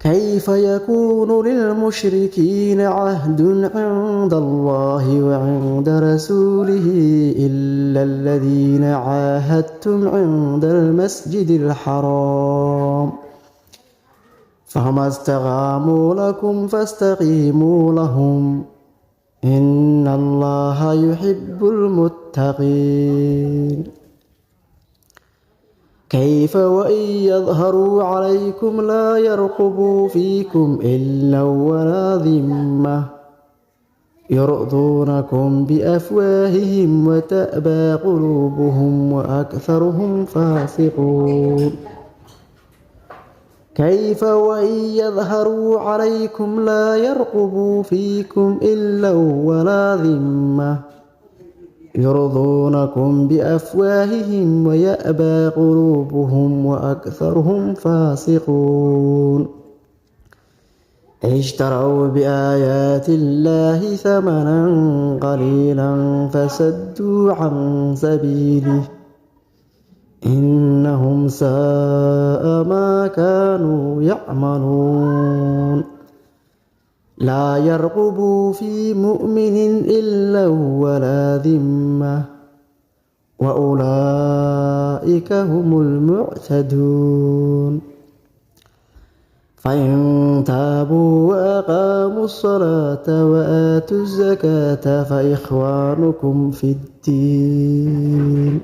كيف يكون للمشركين عهد عند الله وعند رسوله إلا الذين عاهدتم عند المسجد الحرام فما استقاموا لكم فاستقيموا لهم إن الله يحب المتقين. كيف وإن يظهروا عليكم لا يرقبوا فيكم إلا ولا ذمة يرضونكم بأفواههم وتأبى قلوبهم وأكثرهم فاسقون. كيف وإن يظهروا عليكم لا يرقبوا فيكم إلا ولا ذمة يرضونكم بأفواههم ويأبى قلوبهم وأكثرهم فاسقون. اشتروا بآيات الله ثمنا قليلا فسدوا عن سبيله إنهم ساء ما كانوا يعملون. لا يرقبوا في مؤمن إلا ولا ذمة وأولئك هم المعتدون. فإن تابوا وأقاموا الصلاة وآتوا الزكاة فإخوانكم في الدين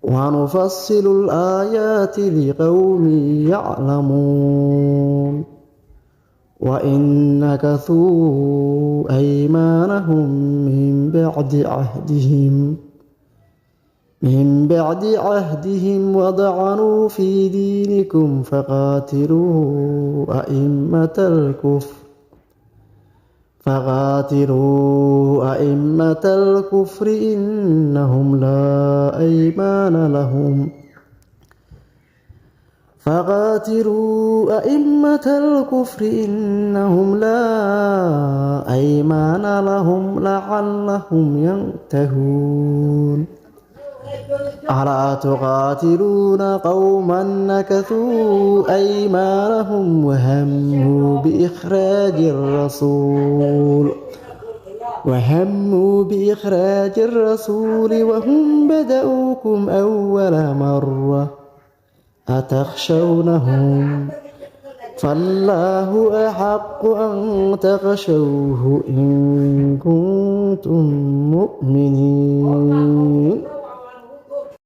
ونفصل الآيات لقوم يعلمون. وإن نكثوا أيمانهم من بعد عهدهم وطعنوا في دينكم فقاتلوا أئمة الكفر إنهم لا أيمان لهم لعلهم ينتهون. ألا تقاتلون قوما نكثوا أيمانهم وهموا بإخراج الرسول وهم بدأوكم أول مرة أتخشونهم فالله أحق أن تخشوه إن كنتم مؤمنين.